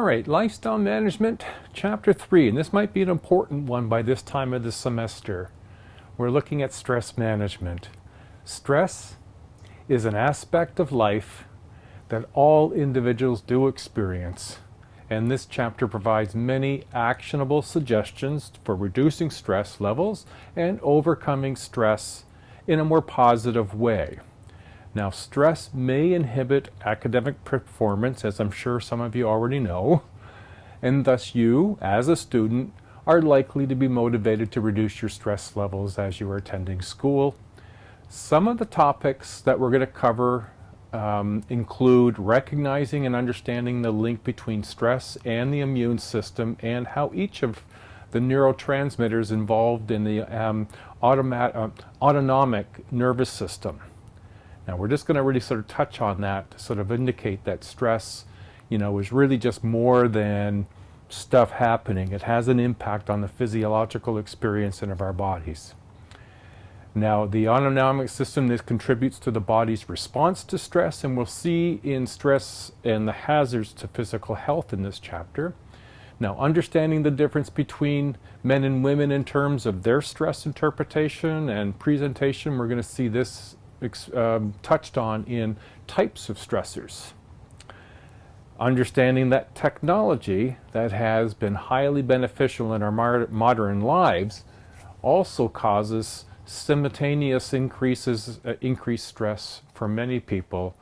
right, Lifestyle Management, Chapter 3, and this might be an important one by this time of the semester. We're looking at stress management. Stress is an aspect of life that all individuals do experience, and this chapter provides many actionable suggestions for reducing stress levels and overcoming stress in a more positive way. Now, stress may inhibit academic performance, as I'm sure some of you already know, and thus you, as a student, are likely to be motivated to reduce your stress levels as you are attending school. Some of the topics that we're going to cover include recognizing and understanding the link between stress and the immune system and how each of the neurotransmitters involved in the autonomic nervous system. Now we're just going to really sort of touch on that to sort of indicate that stress, is really just more than stuff happening. It has an impact on the physiological experience of our bodies. Now the autonomic system, this contributes to the body's response to stress, and we'll see in stress and the hazards to physical health in this chapter. Now, understanding the difference between men and women in terms of their stress interpretation and presentation, we're going to see this touched on in types of stressors. Understanding that technology that has been highly beneficial in our modern lives also causes simultaneous increased stress for many people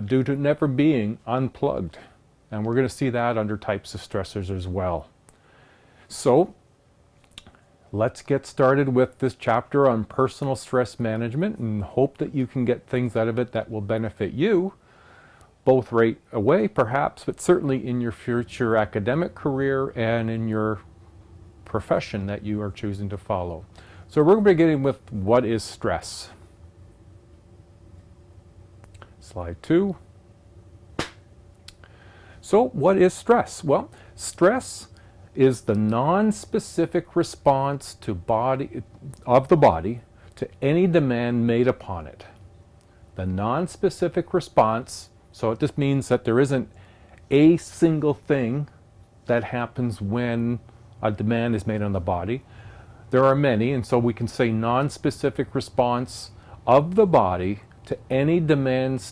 due to never being unplugged. And we're going to see that under types of stressors as well. So let's get started with this chapter on personal stress management and hope that you can get things out of it that will benefit you, both right away perhaps, but certainly in your future academic career and in your profession that you are choosing to follow. So we're beginning with what is stress. Slide 2. So what is stress? Well, stress is the non-specific response of the body to any demand made upon it. The non-specific response, so it just means that there isn't a single thing that happens when a demand is made on the body. There are many, and so we can say non-specific response of the body to any demands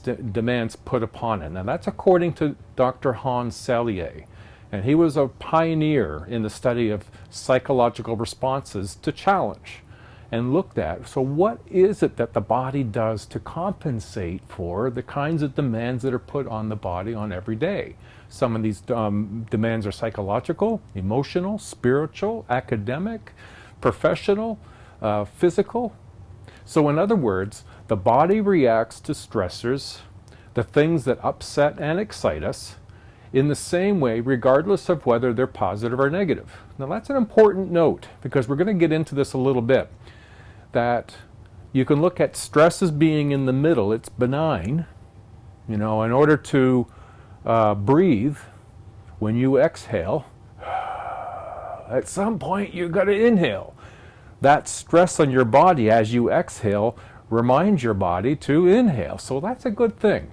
put upon it. Now that's according to Dr. Hans Selye. And he was a pioneer in the study of psychological responses to challenge and looked at, so what is it that the body does to compensate for the kinds of demands that are put on the body on every day? Some of these demands are psychological, emotional, spiritual, academic, professional, physical. So in other words, the body reacts to stressors, the things that upset and excite us, in the same way, regardless of whether they're positive or negative. Now that's an important note, because we're going to get into this a little bit, that you can look at stress as being in the middle. It's benign. In order to breathe, when you exhale, at some point you've got to inhale. That stress on your body as you exhale reminds your body to inhale. So that's a good thing.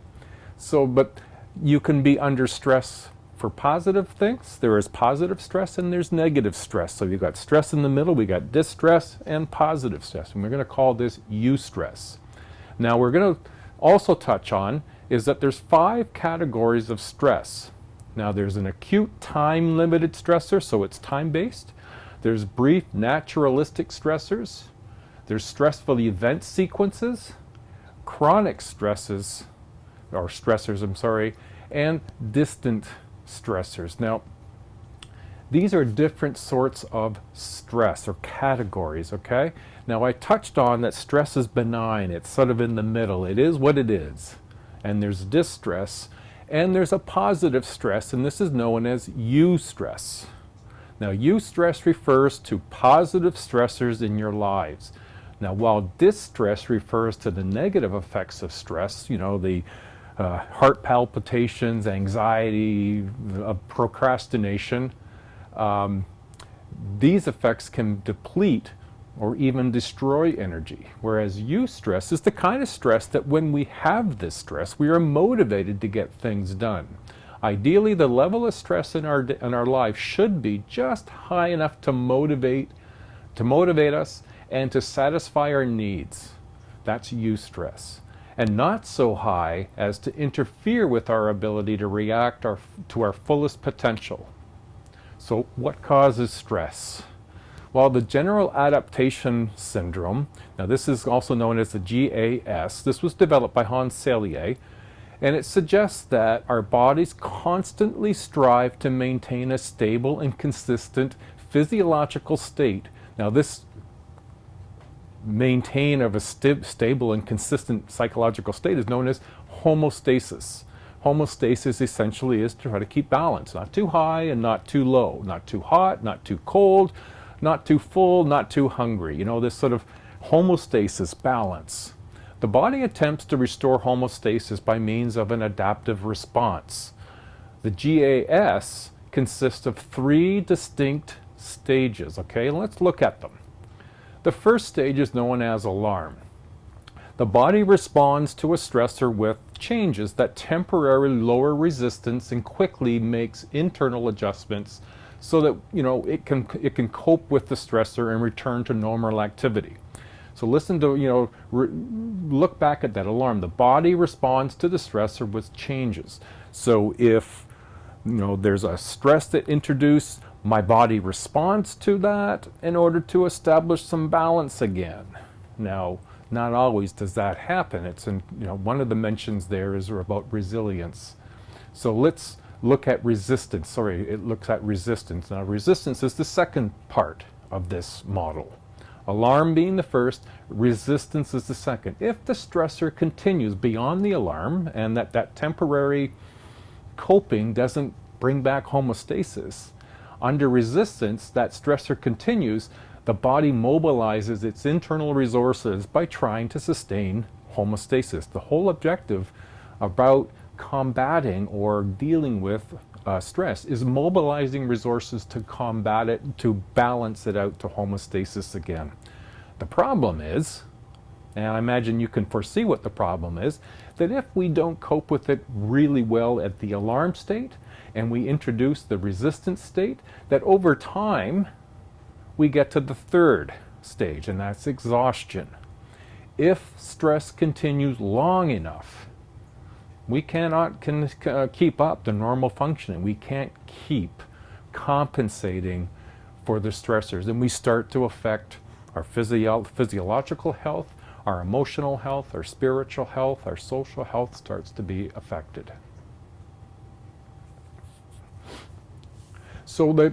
But you can be under stress for positive things. There is positive stress and there's negative stress. So you've got stress in the middle, we got distress and positive stress. And we're going to call this eustress. Now we're going to also touch on is that there's 5 categories of stress. Now there's an acute time-limited stressor, so it's time-based. There's brief naturalistic stressors. There's stressful event sequences, chronic stressors, and distant stressors. Now, these are different sorts of stress or categories, okay? Now, I touched on that stress is benign. It's sort of in the middle. It is what it is. And there's distress, and there's a positive stress, and this is known as eustress. Now, eustress refers to positive stressors in your lives. Now, while distress refers to the negative effects of stress, the heart palpitations, anxiety, procrastination, these effects can deplete or even destroy energy. Whereas eustress is the kind of stress that when we have this stress, we are motivated to get things done. Ideally, the level of stress in our life should be just high enough to motivate us and to satisfy our needs. That's eustress. And not so high as to interfere with our ability to react to our fullest potential. So what causes stress? Well, the general adaptation syndrome, now this is also known as the GAS, this was developed by Hans Selye, and it suggests that our bodies constantly strive to maintain a stable and consistent physiological state. Now this maintain of a stable and consistent psychological state is known as homeostasis. Homeostasis essentially is to try to keep balance, not too high and not too low, not too hot, not too cold, not too full, not too hungry. You know, this sort of homeostasis, balance. The body attempts to restore homeostasis by means of an adaptive response. The GAS consists of 3 distinct stages, okay? Let's look at them. The first stage is known as alarm. The body responds to a stressor with changes that temporarily lower resistance and quickly makes internal adjustments so that, you know, it can cope with the stressor and return to normal activity. So listen to, you know, look back at that alarm. The body responds to the stressor with changes. So if, you know, there's a stress that introduced, my body responds to that in order to establish some balance again. Now, not always does that happen. It's in, you know, one of the mentions there is about resilience. So let's look at resistance. Sorry, it looks at resistance. Now, resistance is the second part of this model. Alarm being the first, resistance is the second. If the stressor continues beyond the alarm and that temporary coping doesn't bring back homeostasis, under resistance, that stressor continues, the body mobilizes its internal resources by trying to sustain homeostasis. The whole objective about combating or dealing with stress is mobilizing resources to combat it, to balance it out to homeostasis again. The problem is, and I imagine you can foresee what the problem is, that if we don't cope with it really well at the alarm state and we introduce the resistance state, that over time we get to the third stage, and that's exhaustion. If stress continues long enough, we cannot keep up the normal functioning. We can't keep compensating for the stressors, and we start to affect our physiological health, our emotional health, our spiritual health, our social health starts to be affected. So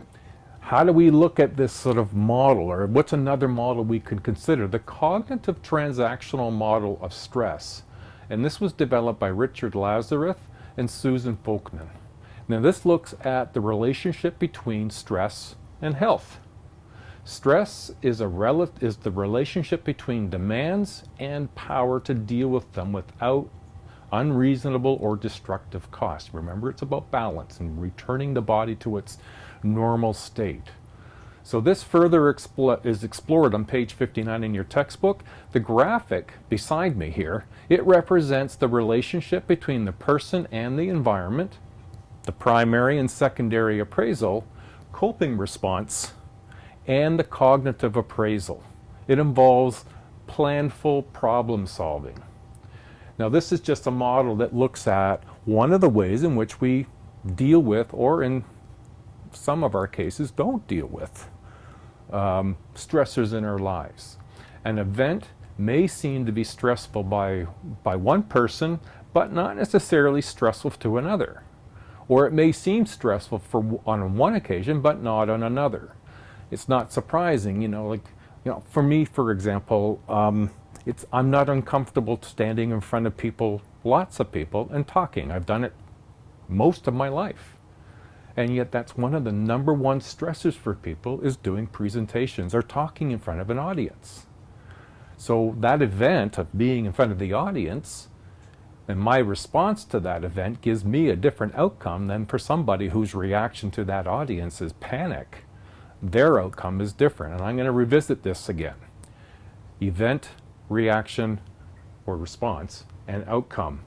how do we look at this sort of model, or what's another model we could consider? The cognitive transactional model of stress. And this was developed by Richard Lazarus and Susan Folkman. Now this looks at the relationship between stress and health. Stress is the relationship between demands and power to deal with them without unreasonable or destructive cost. Remember, it's about balance and returning the body to its normal state. So this further is explored on page 59 in your textbook. The graphic beside me here, it represents the relationship between the person and the environment, the primary and secondary appraisal, coping response, and the cognitive appraisal. It involves planful problem solving. Now this is just a model that looks at one of the ways in which we deal with, or in some of our cases don't deal with, stressors in our lives. An event may seem to be stressful by one person, but not necessarily stressful to another. Or it may seem stressful on one occasion, but not on another. It's not surprising, for me, for example, I'm not uncomfortable standing in front of people, lots of people, and talking. I've done it most of my life. And yet that's one of the number one stressors for people, is doing presentations or talking in front of an audience. So that event of being in front of the audience and my response to that event gives me a different outcome than for somebody whose reaction to that audience is panic. Their outcome is different. And I'm going to revisit this again. Event, reaction, or response, and outcome.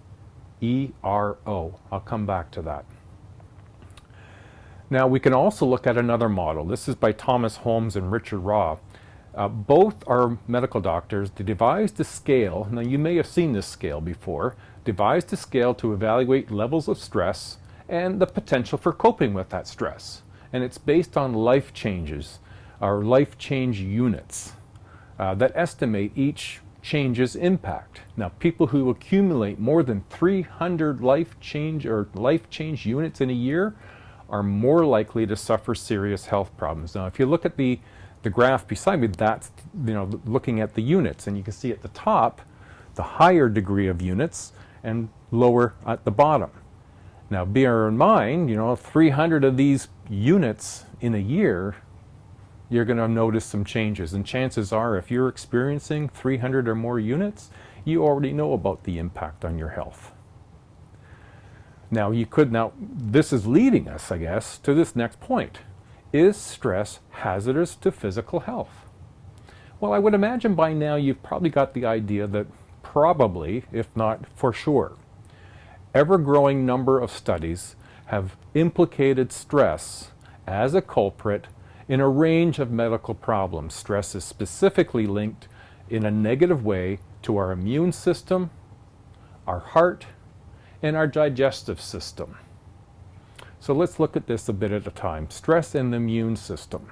ERO. I'll come back to that. Now we can also look at another model. This is by Thomas Holmes and Richard Raw. Both are medical doctors. They devised a scale. Now you may have seen this scale before. Devised a scale to evaluate levels of stress and the potential for coping with that stress. And it's based on life changes, or life change units, that estimate each change's impact. Now, people who accumulate more than 300 life change units in a year are more likely to suffer serious health problems. Now, if you look at the graph beside me, that's looking at the units, and you can see at the top the higher degree of units and lower at the bottom. Now, bear in mind, 300 of these units in a year, you're going to notice some changes. And chances are, if you're experiencing 300 or more units, you already know about the impact on your health. Now, this is leading us, I guess, to this next point. Is stress hazardous to physical health? Well, I would imagine by now you've probably got the idea that probably, if not for sure, ever-growing number of studies have implicated stress as a culprit in a range of medical problems. Stress is specifically linked in a negative way to our immune system, our heart, and our digestive system. So let's look at this a bit at a time. Stress and the immune system.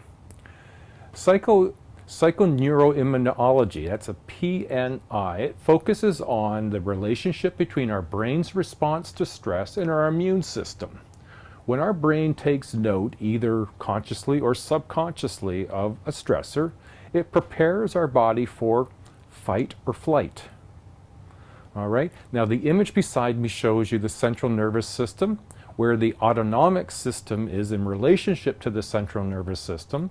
Psychoneuroimmunology, that's a PNI, it focuses on the relationship between our brain's response to stress and our immune system. When our brain takes note, either consciously or subconsciously, of a stressor, it prepares our body for fight or flight. All right, now the image beside me shows you the central nervous system, where the autonomic system is in relationship to the central nervous system.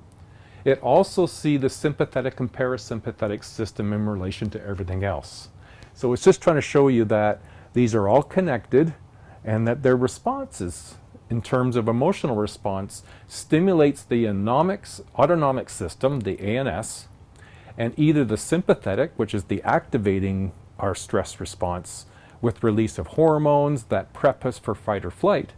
It also sees the sympathetic and parasympathetic system in relation to everything else. So it's just trying to show you that these are all connected and that their responses, in terms of emotional response, stimulates the autonomic system, the ANS, and either the sympathetic, which is the activating our stress response with release of hormones that prep us for fight or flight,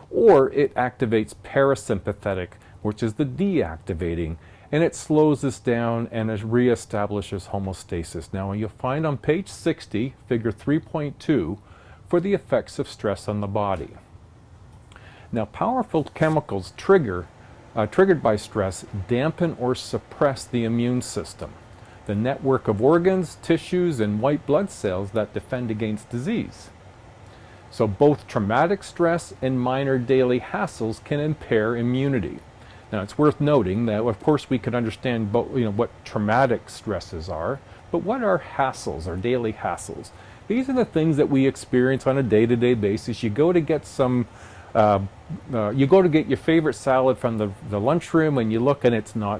or it activates parasympathetic, which is the deactivating, and it slows us down and it reestablishes homeostasis. Now you'll find on page 60, figure 3.2, for the effects of stress on the body. Now, powerful chemicals triggered by stress dampen or suppress the immune system, the network of organs, tissues, and white blood cells that defend against disease. So both traumatic stress and minor daily hassles can impair immunity. Now, it's worth noting that, of course, we can understand what traumatic stresses are, but what are hassles, or daily hassles? These are the things that we experience on a day-to-day basis. You go to get your favorite salad from the lunchroom, and you look and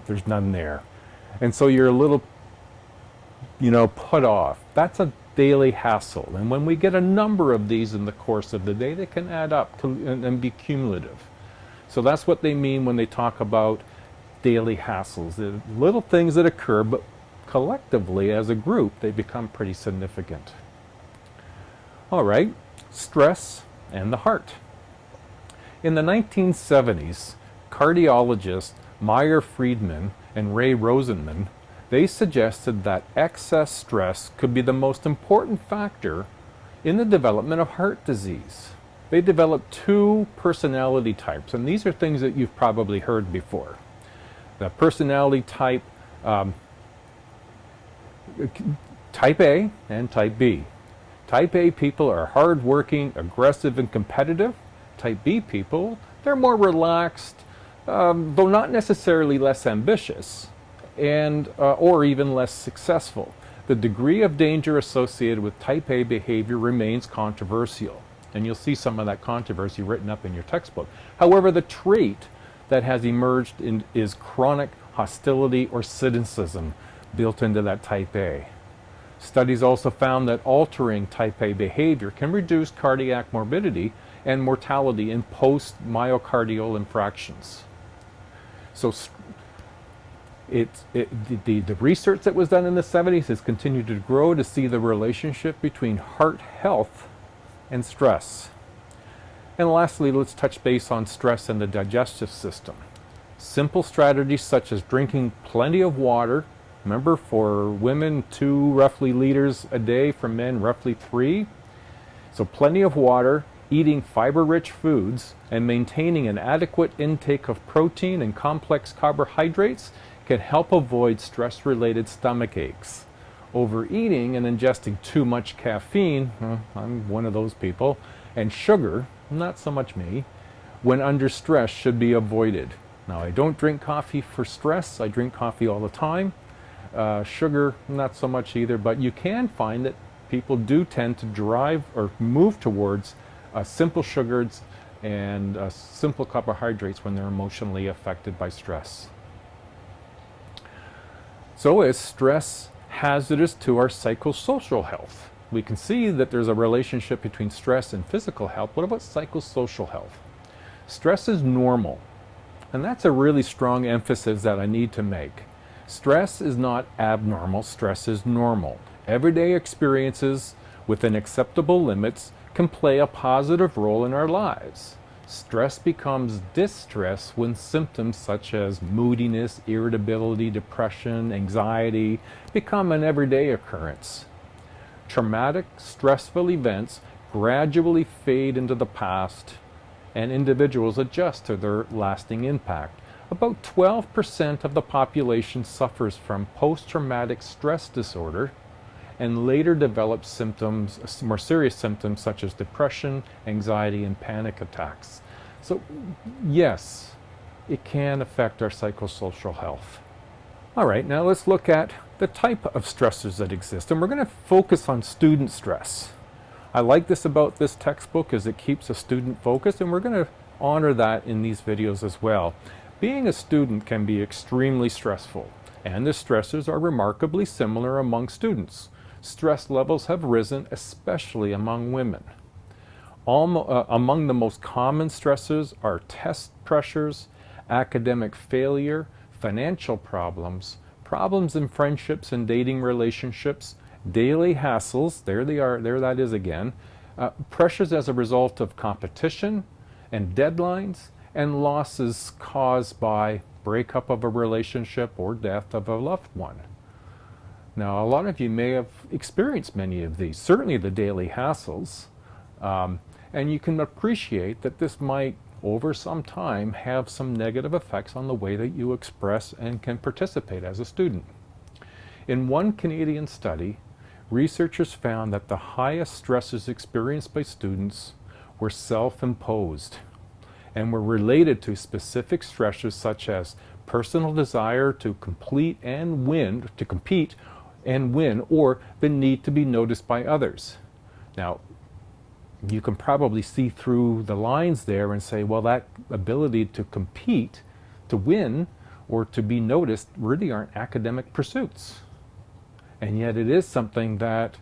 there's none there. And so you're a little, put off. That's a daily hassle. And when we get a number of these in the course of the day, they can add up and be cumulative. So that's what they mean when they talk about daily hassles. They're little things that occur, but collectively, as a group, they become pretty significant. All right, stress and the heart. In the 1970s, cardiologists Meyer Friedman and Ray Rosenman, they suggested that excess stress could be the most important factor in the development of heart disease. They developed two personality types, and these are things that you've probably heard before. The personality type type A and type B. Type A people are hardworking, aggressive, and competitive. Type B people, they're more relaxed, though not necessarily less ambitious, and or even less successful. The degree of danger associated with type A behavior remains controversial, and you'll see some of that controversy written up in your textbook. However, the trait that has emerged is chronic hostility or cynicism built into that type A. Studies also found that altering type A behavior can reduce cardiac morbidity and mortality in post-myocardial infarctions. So the research that was done in the 70s has continued to grow to see the relationship between heart health and stress. And lastly, let's touch base on stress and the digestive system. Simple strategies such as drinking plenty of water. Remember, for women, 2 roughly liters a day, for men, roughly 3. So plenty of water, eating fiber-rich foods, and maintaining an adequate intake of protein and complex carbohydrates can help avoid stress-related stomach aches. Overeating and ingesting too much caffeine, I'm one of those people, and sugar, not so much me, when under stress should be avoided. Now, I don't drink coffee for stress. I drink coffee all the time. Sugar, not so much either, but you can find that people do tend to drive or move towards simple sugars and simple carbohydrates when they're emotionally affected by stress. So is stress hazardous to our psychosocial health? We can see that there's a relationship between stress and physical health. What about psychosocial health? Stress is normal, and that's a really strong emphasis that I need to make. Stress is not abnormal, stress is normal. Everyday experiences within acceptable limits can play a positive role in our lives. Stress becomes distress when symptoms such as moodiness, irritability, depression, anxiety become an everyday occurrence. Traumatic, stressful events gradually fade into the past, and individuals adjust to their lasting impact. About 12% of the population suffers from post-traumatic stress disorder and later develops symptoms, more serious symptoms such as depression, anxiety, and panic attacks. So yes, it can affect our psychosocial health. All right, now let's look at the type of stressors that exist, and we're going to focus on student stress. I like this about this textbook is it keeps a student focused, and we're going to honor that in these videos as well. Being a student can be extremely stressful, and the stressors are remarkably similar among students. Stress levels have risen, especially among women. Among the most common stressors are test pressures, academic failure, financial problems, problems in friendships and dating relationships, daily hassles, there they are, there that is again, pressures as a result of competition and deadlines, and losses caused by breakup of a relationship or death of a loved one. Now, a lot of you may have experienced many of these, certainly the daily hassles, and you can appreciate that this might, over some time, have some negative effects on the way that you express and can participate as a student. In one Canadian study, researchers found that the highest stresses experienced by students were self-imposed and were related to specific stressors such as personal desire to compete and win, or the need to be noticed by others. Now, you can probably see through the lines there and say, well, that ability to compete, to win, or to be noticed really aren't academic pursuits. And yet it is something that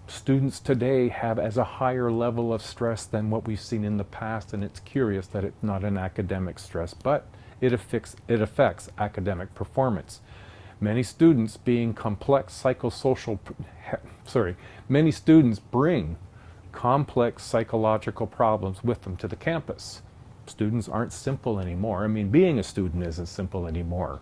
students today have as a higher level of stress than what we've seen in the past, and it's curious that it's not an academic stress, but it affects academic performance. Many students bring complex psychological problems with them to the campus. Students aren't simple anymore. I mean, being a student isn't simple anymore.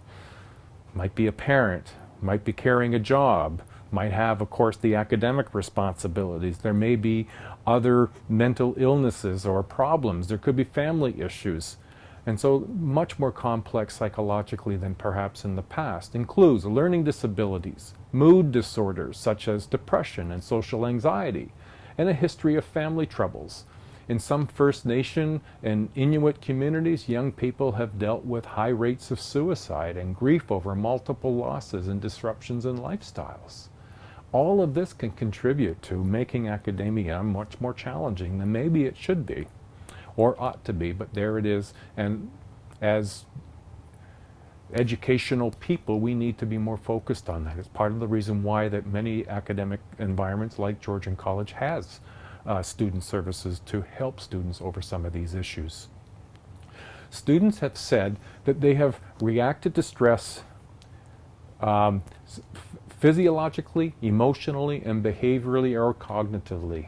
Might be a parent, might be carrying a job, might have, of course, the academic responsibilities. There may be other mental illnesses or problems. There could be family issues. And so much more complex psychologically than perhaps in the past. Includes learning disabilities, mood disorders such as depression and social anxiety, and a history of family troubles. In some First Nation and Inuit communities, young people have dealt with high rates of suicide and grief over multiple losses and disruptions in lifestyles. All of this can contribute to making academia much more challenging than maybe it should be, or ought to be, but there it is. And as educational people, we need to be more focused on that. It's part of the reason why that many academic environments like Georgian College has student services to help students over some of these issues. Students have said that they have reacted to stress physiologically, emotionally, and behaviorally or cognitively.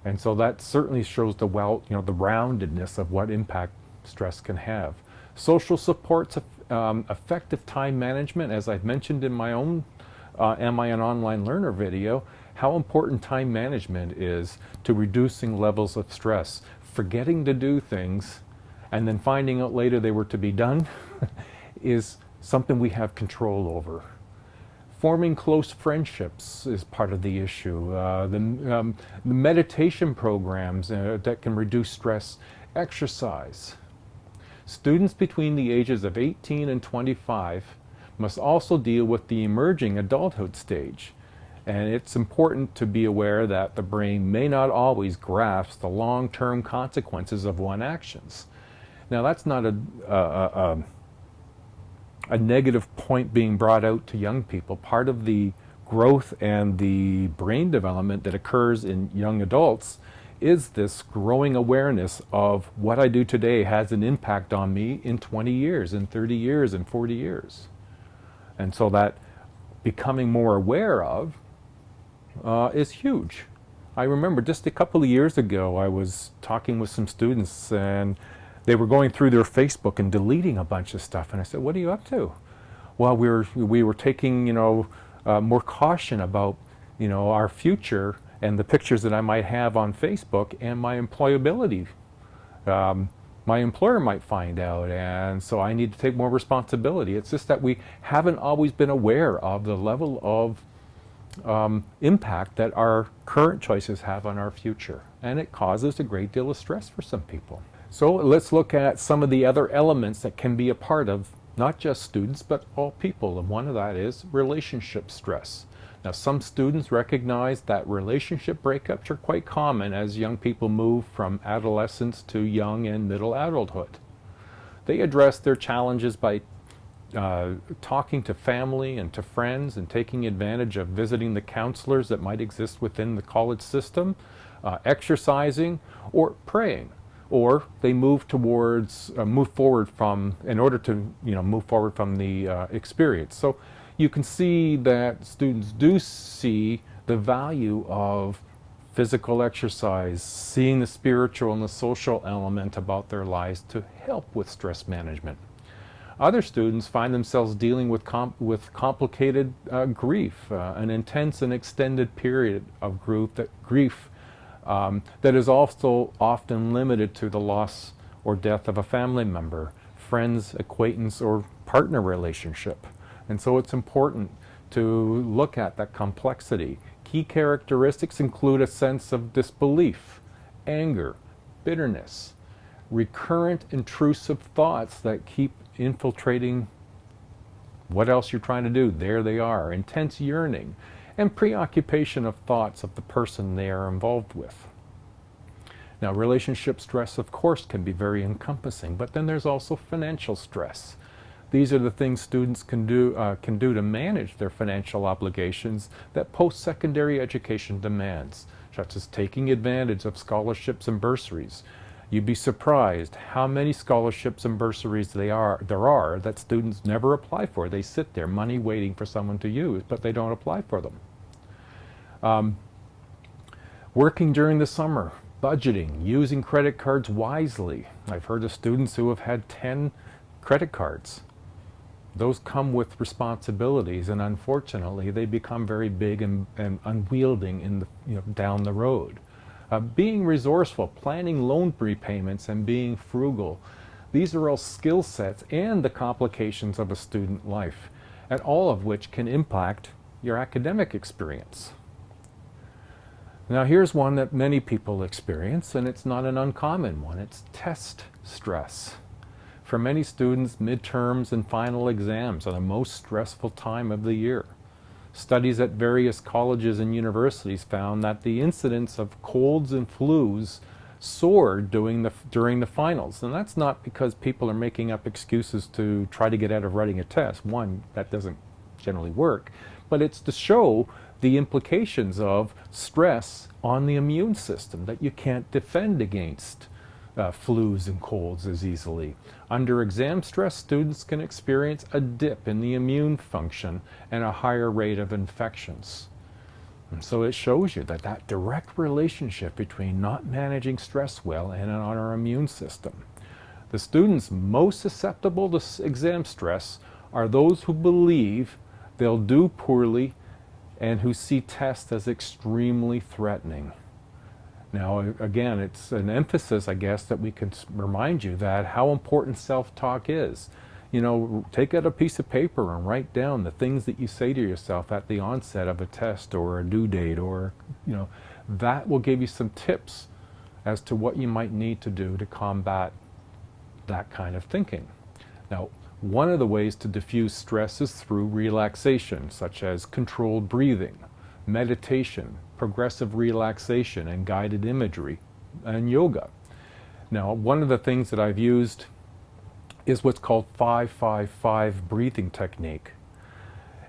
And so that certainly shows the the roundedness of what impact stress can have. Social supports, effective time management, as I've mentioned in my own Am I an Online Learner video, how important time management is to reducing levels of stress. Forgetting to do things and then finding out later they were to be done is something we have control over. Forming close friendships is part of the issue. The meditation programs that can reduce stress, exercise. Students between the ages of 18 and 25 must also deal with the emerging adulthood stage. And it's important to be aware that the brain may not always grasp the long-term consequences of one's actions. Now, that's not a negative point being brought out to young people. Part of the growth and the brain development that occurs in young adults is this growing awareness of what I do today has an impact on me in 20 years, in 30 years, in 40 years. And so that becoming more aware of is huge. I remember just a couple of years ago, I was talking with some students and they were going through their Facebook and deleting a bunch of stuff. And I said, what are you up to? Well, we were taking, more caution about, our future and the pictures that I might have on Facebook and my employability. My employer might find out, and so I need to take more responsibility. It's just that we haven't always been aware of the level of impact that our current choices have on our future. And it causes a great deal of stress for some people. So let's look at some of the other elements that can be a part of not just students, but all people. And one of that is relationship stress. Now, some students recognize that relationship breakups are quite common as young people move from adolescence to young and middle adulthood. They address their challenges by talking to family and to friends and taking advantage of visiting the counselors that might exist within the college system, exercising, or praying. Or they move forward from the experience. So you can see that students do see the value of physical exercise, seeing the spiritual and the social element about their lives to help with stress management. Other students find themselves dealing with complicated grief, an intense and extended period of grief that is also often limited to the loss or death of a family member, friends, acquaintance, or partner relationship. And so it's important to look at that complexity. Key characteristics include a sense of disbelief, anger, bitterness, recurrent intrusive thoughts that keep infiltrating what else you're trying to do. There they are. Intense yearning and preoccupation of thoughts of the person they are involved with. Now, relationship stress, of course, can be very encompassing, but then there's also financial stress. These are the things students can do to manage their financial obligations that post-secondary education demands, such as taking advantage of scholarships and bursaries. You'd be surprised how many scholarships and bursaries there are that students never apply for. They sit there, money waiting for someone to use, but they don't apply for them. Working during the summer, budgeting, using credit cards wisely. I've heard of students who have had 10 credit cards. Those come with responsibilities, and unfortunately, they become very big and unwielding down the road. Being resourceful, planning loan repayments, and being frugal. These are all skill sets and the complications of a student life, and all of which can impact your academic experience. Now, here's one that many people experience, and it's not an uncommon one. It's test stress. For many students, midterms and final exams are the most stressful time of the year. Studies at various colleges and universities found that the incidence of colds and flus soared during the finals. And that's not because people are making up excuses to try to get out of writing a test. One, that doesn't generally work. But it's to show the implications of stress on the immune system, that you can't defend against flus and colds as easily. Under exam stress, students can experience a dip in the immune function and a higher rate of infections. And so it shows you that that direct relationship between not managing stress well and on our immune system. The students most susceptible to exam stress are those who believe they'll do poorly and who see tests as extremely threatening. Now, again, it's an emphasis, I guess, that we can remind you that how important self-talk is. You know, take out a piece of paper and write down the things that you say to yourself at the onset of a test or a due date, or, you know, that will give you some tips as to what you might need to do to combat that kind of thinking. Now, one of the ways to diffuse stress is through relaxation, such as controlled breathing, meditation, progressive relaxation, and guided imagery, and yoga. Now, one of the things that I've used is what's called 5-5-5 breathing technique.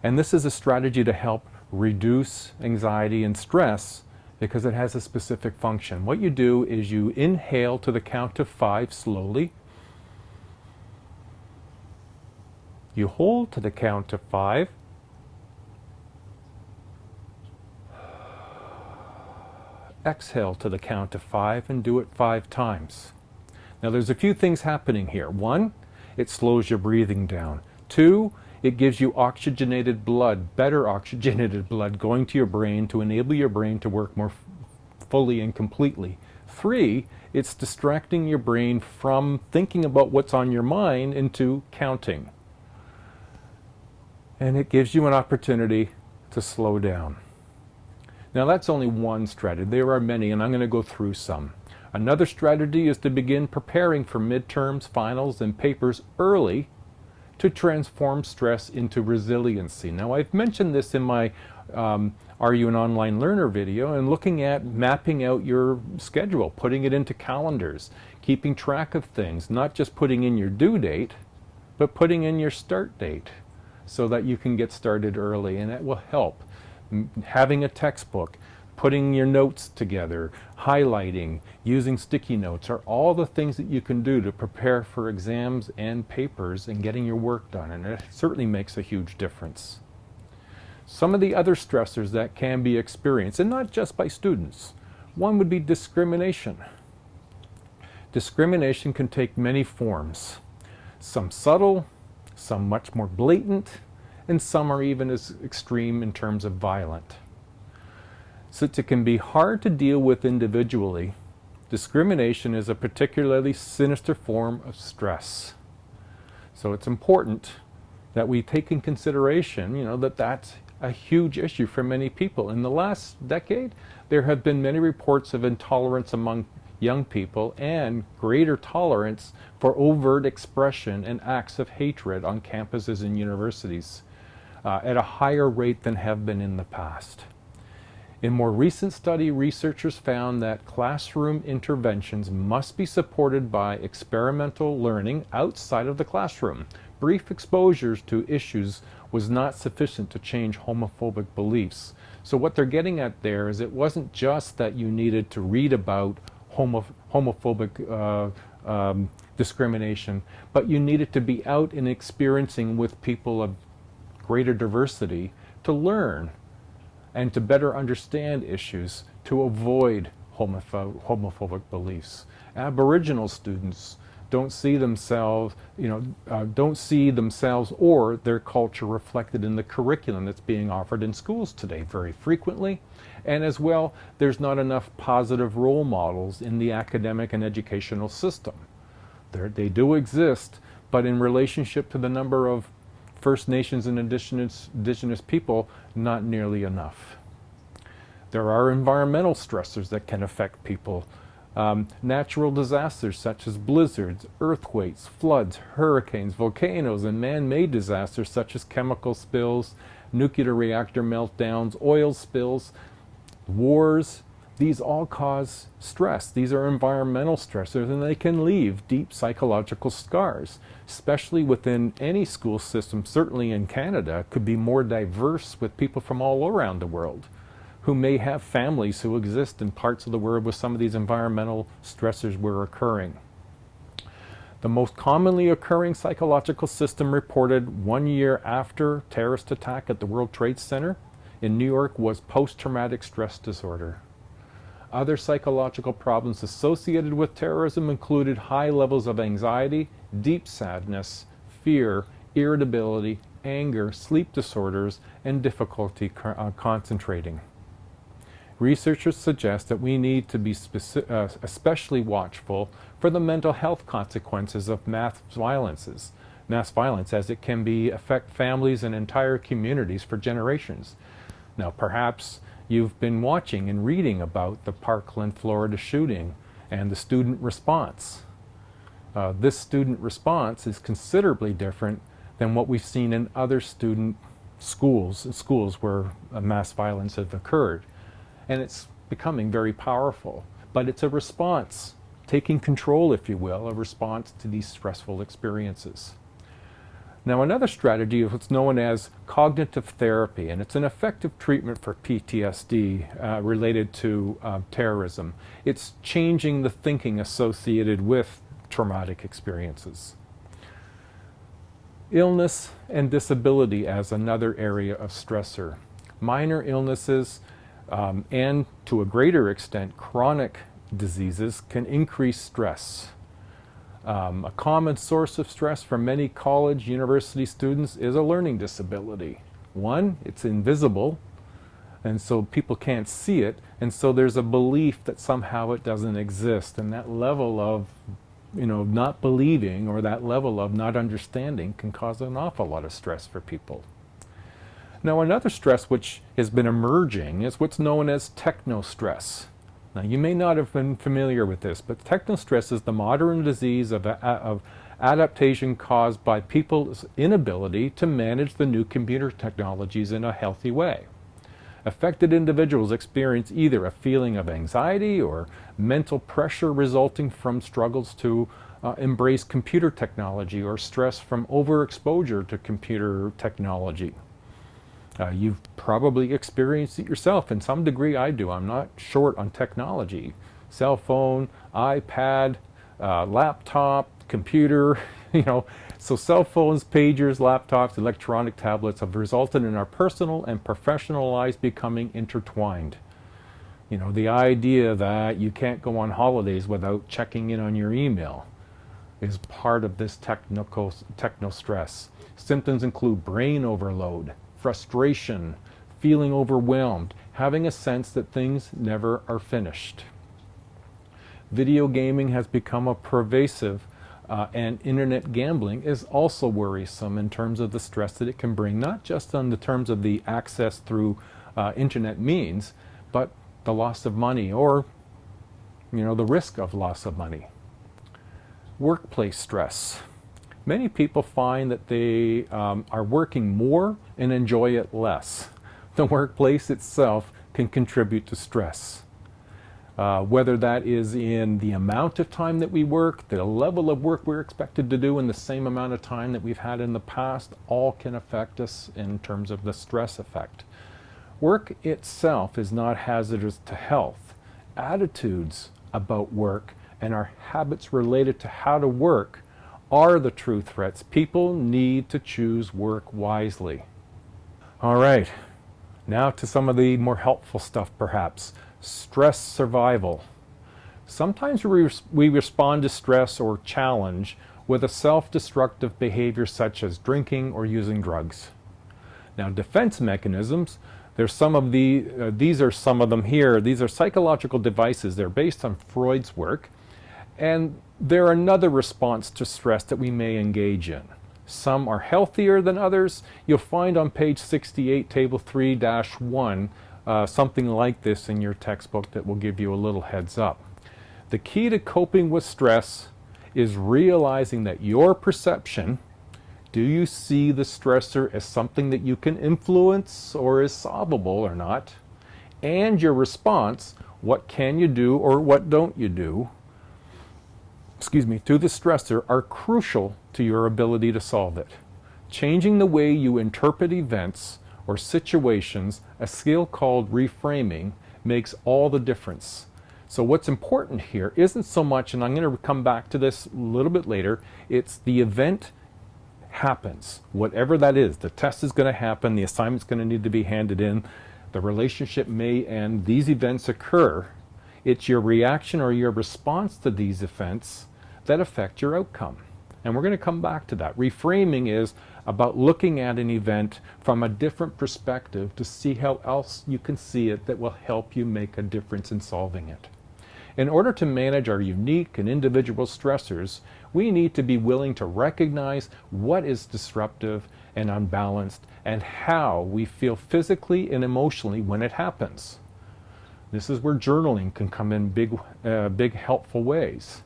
And this is a strategy to help reduce anxiety and stress because it has a specific function. What you do is you inhale to the count of 5 slowly. You hold to the count of 5. Exhale to the count of 5 and do it 5 times. Now there's a few things happening here. 1, it slows your breathing down. 2, it gives you oxygenated blood, better oxygenated blood going to your brain to enable your brain to work more fully and completely. 3, it's distracting your brain from thinking about what's on your mind into counting. And it gives you an opportunity to slow down. Now that's only one strategy. There are many, and I'm going to go through some. Another strategy is to begin preparing for midterms, finals, and papers early to transform stress into resiliency. Now I've mentioned this in my Are You an Online Learner video, and looking at mapping out your schedule, putting it into calendars, keeping track of things, not just putting in your due date, but putting in your start date so that you can get started early, and that will help. Having a textbook, putting your notes together, highlighting, using sticky notes are all the things that you can do to prepare for exams and papers and getting your work done, and it certainly makes a huge difference. Some of the other stressors that can be experienced, and not just by students, one would be discrimination. Discrimination can take many forms, some subtle, some much more blatant, and some are even as extreme in terms of violent. Since it can be hard to deal with individually, discrimination is a particularly sinister form of stress. So it's important that we take in consideration, that that's a huge issue for many people. In the last decade, there have been many reports of intolerance among young people and greater tolerance for overt expression and acts of hatred on campuses and universities at a higher rate than have been in the past. In more recent study, researchers found that classroom interventions must be supported by experimental learning outside of the classroom. Brief exposures to issues was not sufficient to change homophobic beliefs. So what they're getting at there is it wasn't just that you needed to read about homophobic discrimination, but you needed to be out and experiencing with people of greater diversity to learn and to better understand issues to avoid homophobic beliefs. Aboriginal students don't see themselves, or their culture reflected in the curriculum that's being offered in schools today very frequently. And as well, there's not enough positive role models in the academic and educational system. They do exist, but in relationship to the number of First Nations and indigenous people, not nearly enough. There are environmental stressors that can affect people. Natural disasters such as blizzards, earthquakes, floods, hurricanes, volcanoes, and man-made disasters such as chemical spills, nuclear reactor meltdowns, oil spills, wars. These all cause stress. These are environmental stressors, and they can leave deep psychological scars, especially within any school system. Certainly in Canada, could be more diverse with people from all around the world who may have families who exist in parts of the world where some of these environmental stressors were occurring. The most commonly occurring psychological system reported 1 year after terrorist attack at the World Trade Center in New York was post-traumatic stress disorder. Other psychological problems associated with terrorism included high levels of anxiety, deep sadness, fear, irritability, anger, sleep disorders, and difficulty concentrating. Researchers suggest that we need to be especially watchful for the mental health consequences of mass violence, as it can affect families and entire communities for generations. Now, perhaps you've been watching and reading about the Parkland, Florida shooting and the student response. This student response is considerably different than what we've seen in other schools where mass violence has occurred. And it's becoming very powerful. But it's a response, taking control, if you will, a response to these stressful experiences. Now, another strategy is what's known as cognitive therapy, and it's an effective treatment for PTSD related to terrorism. It's changing the thinking associated with traumatic experiences. Illness and disability as another area of stressor. Minor illnesses and, to a greater extent, chronic diseases can increase stress. A common source of stress for many college, university students is a learning disability. One, it's invisible, and so people can't see it, and so there's a belief that somehow it doesn't exist, and that level of not believing or that level of not understanding can cause an awful lot of stress for people. Now, another stress which has been emerging is what's known as technostress. Now, you may not have been familiar with this, but technostress is the modern disease of adaptation caused by people's inability to manage the new computer technologies in a healthy way. Affected individuals experience either a feeling of anxiety or mental pressure resulting from struggles to embrace computer technology or stress from overexposure to computer technology. You've probably experienced it yourself. In some degree, I do. I'm not short on technology. Cell phone, iPad, laptop, computer, So cell phones, pagers, laptops, electronic tablets have resulted in our personal and professional lives becoming intertwined. The idea that you can't go on holidays without checking in on your email is part of this techno-stress. Symptoms include brain overload, frustration, feeling overwhelmed, having a sense that things never are finished. Video gaming has become a pervasive and internet gambling is also worrisome in terms of the stress that it can bring, not just on the terms of the access through internet means, but the loss of money or, the risk of loss of money. Workplace stress. Many people find that they are working more and enjoy it less. The workplace itself can contribute to stress. Whether that is in the amount of time that we work, the level of work we're expected to do in the same amount of time that we've had in the past, all can affect us in terms of the stress effect. Work itself is not hazardous to health. Attitudes about work and our habits related to how to work are the true threats. People need to choose work wisely. All right, now to some of the more helpful stuff perhaps. Stress survival. Sometimes we respond to stress or challenge with a self-destructive behavior such as drinking or using drugs. Now, defense mechanisms, these are some of them here. These are psychological devices. They're based on Freud's work, and they're another response to stress that we may engage in. Some are healthier than others. You'll find on page 68, table 3-1, something like this in your textbook that will give you a little heads up. The key to coping with stress is realizing that your perception, do you see the stressor as something that you can influence or is solvable or not? And your response, what can you do or what don't you do, to the stressor are crucial to your ability to solve it. Changing the way you interpret events or situations, a skill called reframing, makes all the difference. So what's important here isn't so much, and I'm going to come back to this a little bit later, it's the event happens, whatever that is. The test is going to happen, the assignment's going to need to be handed in, The relationship may end, these events occur. It's your reaction or your response to these events that affect your outcome. And we're going to come back to that. Reframing is about looking at an event from a different perspective to see how else you can see it that will help you make a difference in solving it. In order to manage our unique and individual stressors, we need to be willing to recognize what is disruptive and unbalanced and how we feel physically and emotionally when it happens. This is where journaling can come in big helpful ways.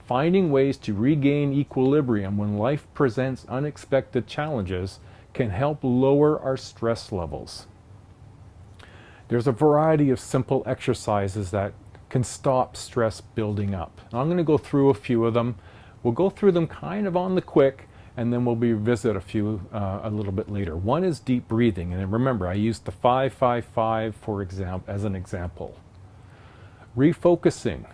Finding ways to regain equilibrium when life presents unexpected challenges can help lower our stress levels. There's a variety of simple exercises that can stop stress building up. Now, I'm going to go through a few of them. We'll go through them kind of on the quick, and then we'll revisit a few a little bit later. One is deep breathing, and remember, I used the 5-5-5 as an example. Refocusing.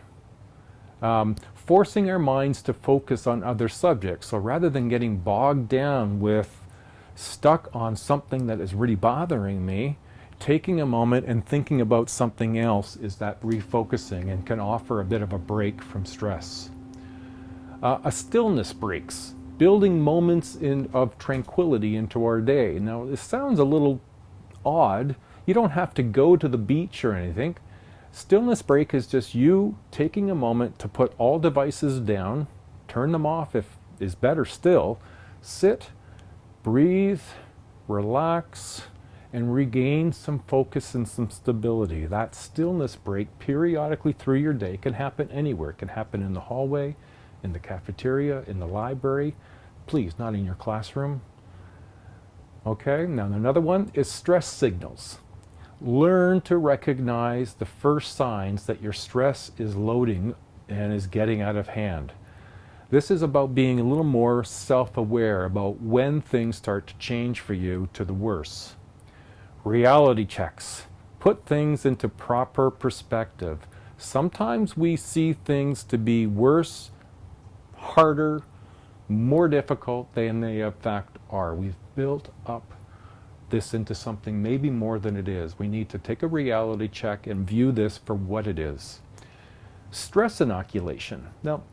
Forcing our minds to focus on other subjects. So rather than getting bogged down with stuck on something that is really bothering me, taking a moment and thinking about something else is that refocusing and can offer a bit of a break from stress. A stillness breaks, building moments of tranquility into our day. Now, this sounds a little odd. You don't have to go to the beach or anything. Stillness break is just you taking a moment to put all devices down, turn them off if is better still, sit, breathe, relax, and regain some focus and some stability. That stillness break periodically through your day can happen anywhere. It can happen in the hallway, in the cafeteria, in the library. Please, not in your classroom. Okay, now another one is stress signals. Learn to recognize the first signs that your stress is loading and is getting out of hand. This is about being a little more self-aware about when things start to change for you to the worse. Reality checks. Put things into proper perspective. Sometimes we see things to be worse, harder, more difficult than they in fact are. We've built up this into something maybe more than it is. We need to take a reality check and view this for what it is. Stress inoculation. Now,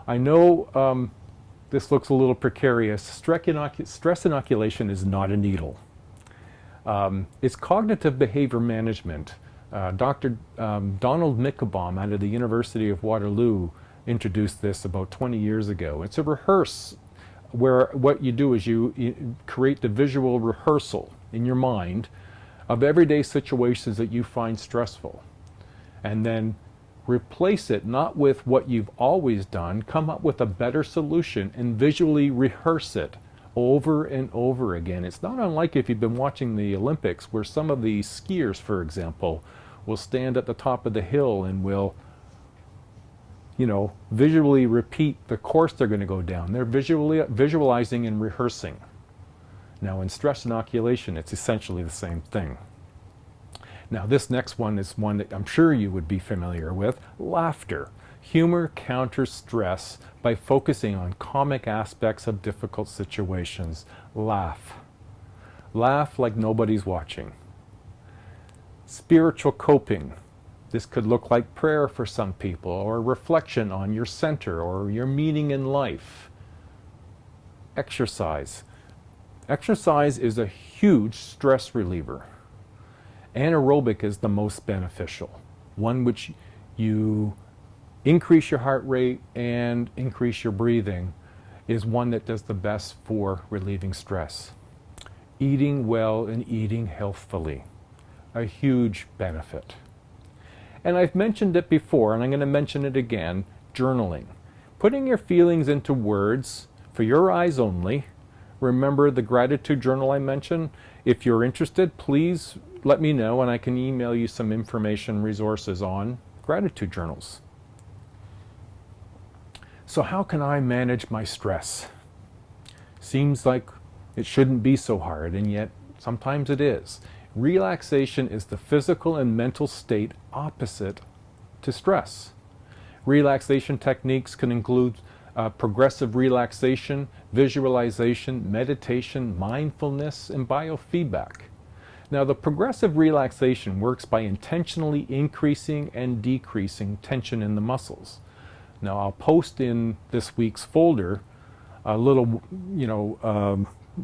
I know this looks a little precarious. Stress inoculation is not a needle. It's cognitive behavior management. Dr. Donald Mickelbaum out of the University of Waterloo introduced this about 20 years ago. It's a rehearse where what you do is you create the visual rehearsal in your mind of everyday situations that you find stressful, and then replace it not with what you've always done, come up with a better solution and visually rehearse it over and over again. It's not unlike if you've been watching the Olympics, where some of the skiers, for example, will stand at the top of the hill and will visually repeat the course they're going to go down. They're visualizing and rehearsing. Now in stress inoculation, it's essentially the same thing. Now this next one is one that I'm sure you would be familiar with. Laughter. Humor counters stress by focusing on comic aspects of difficult situations. Laugh. Laugh like nobody's watching. Spiritual coping. This could look like prayer for some people, or reflection on your center or your meaning in life. Exercise. Exercise is a huge stress reliever. Anaerobic is the most beneficial, one which you increase your heart rate and increase your breathing, is one that does the best for relieving stress. Eating well and eating healthfully, a huge benefit. And I've mentioned it before, and I'm going to mention it again, journaling. Putting your feelings into words for your eyes only. Remember the gratitude journal I mentioned? If you're interested, please let me know and I can email you some information, resources on gratitude journals. So how can I manage my stress? Seems like it shouldn't be so hard, and yet sometimes it is. Relaxation is the physical and mental state opposite to stress. Relaxation techniques can include progressive relaxation, visualization, meditation, mindfulness, and biofeedback. Now, the progressive relaxation works by intentionally increasing and decreasing tension in the muscles. Now, I'll post in this week's folder a little,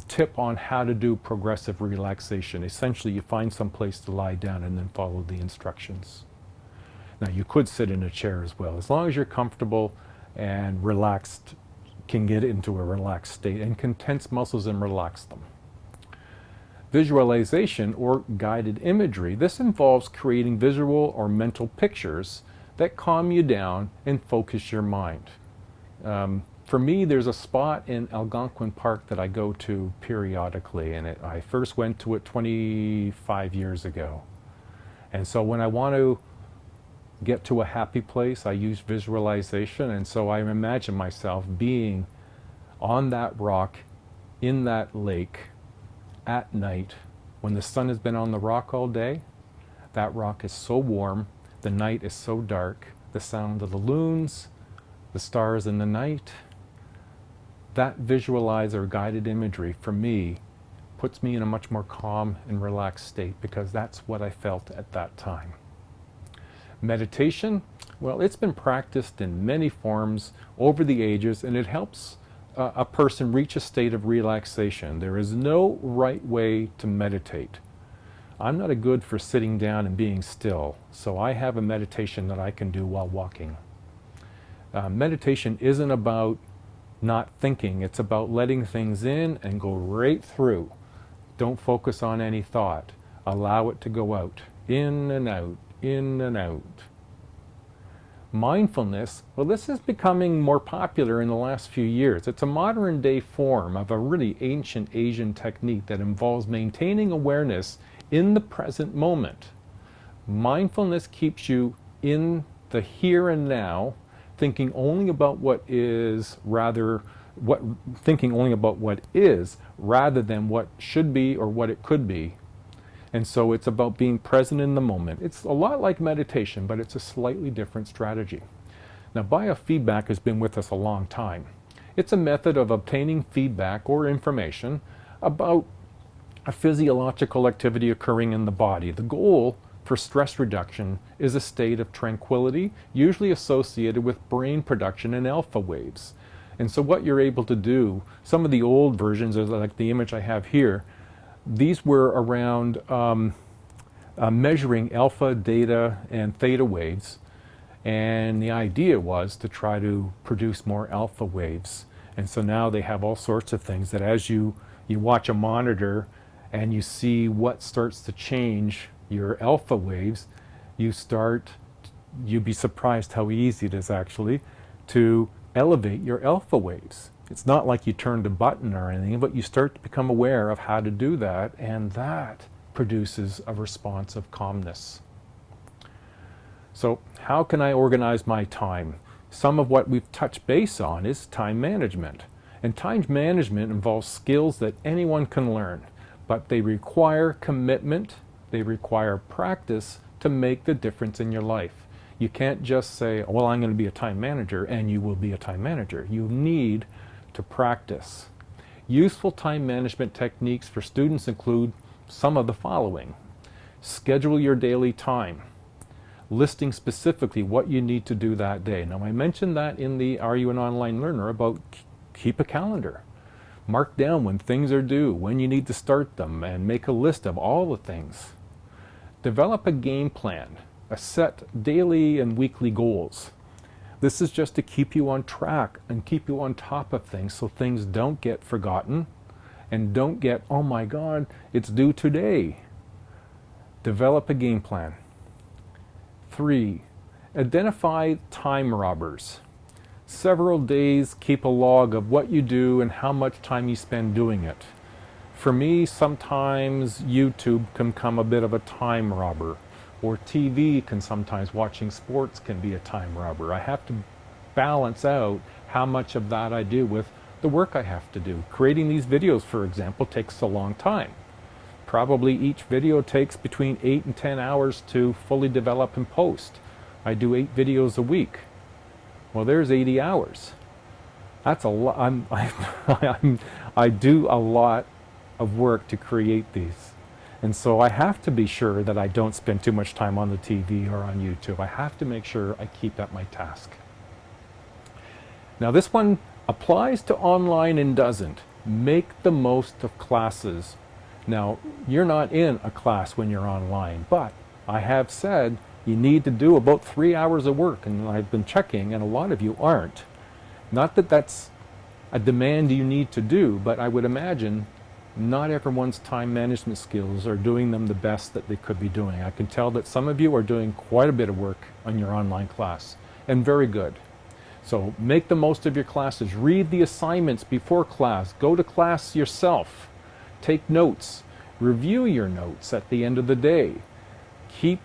tip on how to do progressive relaxation. Essentially, you find some place to lie down and then follow the instructions. Now, you could sit in a chair as well. As long as you're comfortable and relaxed, can get into a relaxed state and can tense muscles and relax them. Visualization or guided imagery. This involves creating visual or mental pictures that calm you down and focus your mind. For me, there's a spot in Algonquin Park that I go to periodically, and I first went to it 25 years ago. And so when I want to get to a happy place, I use visualization, and so I imagine myself being on that rock, in that lake, at night, when the sun has been on the rock all day. That rock is so warm, the night is so dark, the sound of the loons, the stars in the night. That visualizer guided imagery, for me, puts me in a much more calm and relaxed state, because that's what I felt at that time. Meditation, well, it's been practiced in many forms over the ages, and it helps a person reach a state of relaxation. There is no right way to meditate. I'm not good for sitting down and being still, so I have a meditation that I can do while walking. Meditation isn't about not thinking, it's about letting things in and go right through. Don't focus on any thought. Allow it to go out, in and out, in and out. Mindfulness, well, this is becoming more popular in the last few years. It's a modern day form of a really ancient Asian technique that involves maintaining awareness in the present moment. Mindfulness keeps you in the here and now, thinking only about what is rather than what should be or what it could be. And so it's about being present in the moment. It's a lot like meditation, but it's a slightly different strategy. Now, biofeedback has been with us a long time. It's a method of obtaining feedback or information about a physiological activity occurring in the body. The goal for stress reduction is a state of tranquility, usually associated with brain production and alpha waves. And so what you're able to do, some of the old versions, like the image I have here, these were around measuring alpha, delta, and theta waves. And the idea was to try to produce more alpha waves. And so now they have all sorts of things that as you watch a monitor and you see what starts to change your alpha waves, you'd be surprised how easy it is actually to elevate your alpha waves. It's not like you turned a button or anything, but you start to become aware of how to do that, and that produces a response of calmness. So how can I organize my time? Some of what we've touched base on is time management. And time management involves skills that anyone can learn, but they require commitment, they require practice to make the difference in your life. You can't just say, well, I'm going to be a time manager, and you will be a time manager. You need to practice. Useful time management techniques for students include some of the following. Schedule your daily time, listing specifically what you need to do that day. Now, I mentioned that in the Are You an Online Learner about keep a calendar. Mark down when things are due, when you need to start them, and make a list of all the things. Develop a game plan, set daily and weekly goals. This is just to keep you on track and keep you on top of things so things don't get forgotten and don't get, oh my God, it's due today. Develop a game plan. 3, identify time robbers. Several days, keep a log of what you do and how much time you spend doing it. For me, sometimes YouTube can become a bit of a time robber. Or TV can sometimes, watching sports can be a time robber. I have to balance out how much of that I do with the work I have to do. Creating these videos, for example, takes a long time. Probably each video takes between 8 and 10 hours to fully develop and post. I do 8 videos a week. Well, there's 80 hours. That's a lot. I do a lot of work to create these. And so I have to be sure that I don't spend too much time on the TV or on YouTube. I have to make sure I keep at my task. Now this one applies to online and doesn't. Make the most of classes. Now, you're not in a class when you're online, but I have said you need to do about 3 hours of work, and I've been checking, and a lot of you aren't. Not that that's a demand you need to do, but I would imagine not everyone's time management skills are doing them the best that they could be doing. I can tell that some of you are doing quite a bit of work on your online class, and very good. So make the most of your classes. Read the assignments before class. Go to class yourself. Take notes. Review your notes at the end of the day. Keep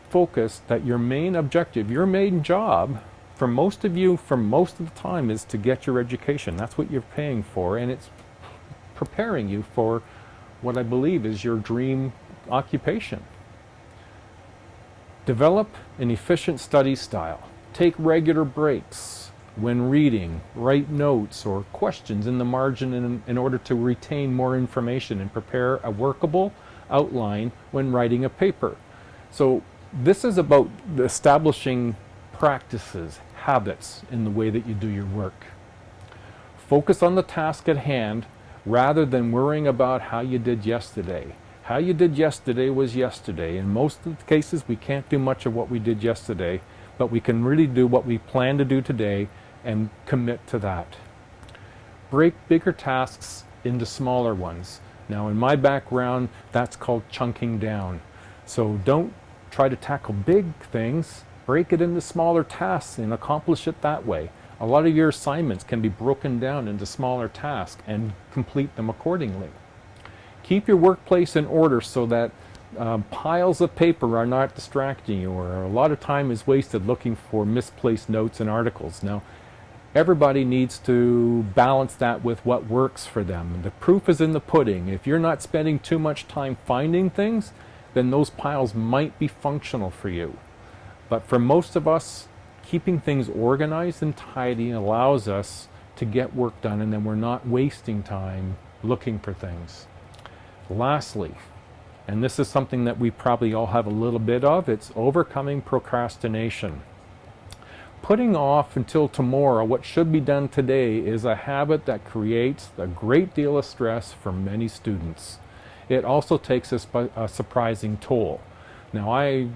focused that your main objective, your main job, for most of you, for most of the time, is to get your education. That's what you're paying for, and it's preparing you for what I believe is your dream occupation. Develop an efficient study style. Take regular breaks when reading. Write notes or questions in the margin in order to retain more information and prepare a workable outline when writing a paper. So this is about establishing practices, habits in the way that you do your work. Focus on the task at hand rather than worrying about how you did yesterday. How you did yesterday was yesterday. In most of the cases, we can't do much of what we did yesterday, but we can really do what we plan to do today and commit to that. Break bigger tasks into smaller ones. Now, in my background, that's called chunking down. So don't try to tackle big things. Break it into smaller tasks and accomplish it that way. A lot of your assignments can be broken down into smaller tasks and complete them accordingly. Keep your workplace in order so that piles of paper are not distracting you, or a lot of time is wasted looking for misplaced notes and articles. Now, everybody needs to balance that with what works for them. The proof is in the pudding. If you're not spending too much time finding things, then those piles might be functional for you. But for most of us, keeping things organized and tidy allows us to get work done, and then we're not wasting time looking for things. Lastly, and this is something that we probably all have a little bit of, it's overcoming procrastination. Putting off until tomorrow what should be done today is a habit that creates a great deal of stress for many students. It also takes a surprising toll. Now, I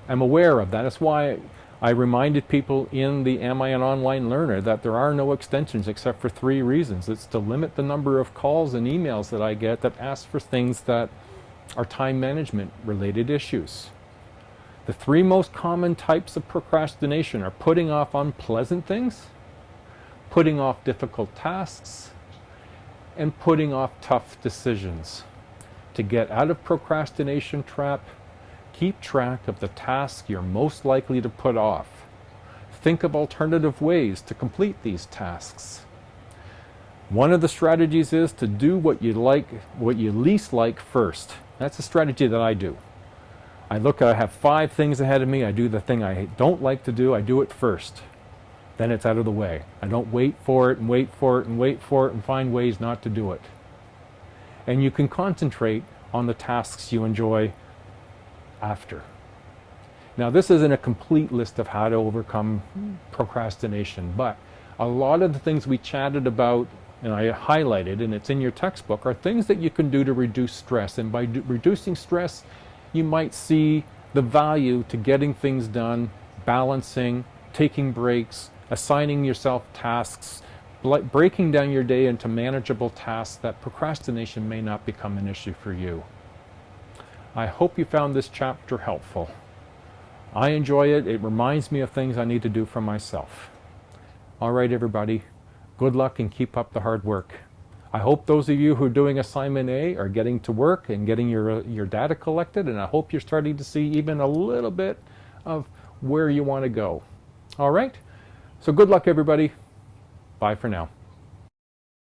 am aware of that. That's why I reminded people in the Am I an Online Learner that there are no extensions except for 3 reasons. It's to limit the number of calls and emails that I get that ask for things that are time management related issues. The 3 most common types of procrastination are putting off unpleasant things, putting off difficult tasks, and putting off tough decisions. To get out of procrastination trap, keep track of the tasks you're most likely to put off. Think of alternative ways to complete these tasks. One of the strategies is to do what you least like first. That's a strategy that I do. I have 5 things ahead of me. I do the thing I don't like to do. I do it first. Then it's out of the way. I don't wait for it and wait for it and wait for it and find ways not to do it. And you can concentrate on the tasks you enjoy after. Now, this isn't a complete list of how to overcome procrastination, but a lot of the things we chatted about and I highlighted, and it's in your textbook, are things that you can do to reduce stress. And by reducing stress, you might see the value to getting things done, balancing, taking breaks, assigning yourself tasks, breaking down your day into manageable tasks that procrastination may not become an issue for you. I hope you found this chapter helpful. I enjoy it. It reminds me of things I need to do for myself. All right, everybody. Good luck and keep up the hard work. I hope those of you who are doing assignment A are getting to work and getting your data collected, and I hope you're starting to see even a little bit of where you want to go. All right? So good luck, everybody. Bye for now.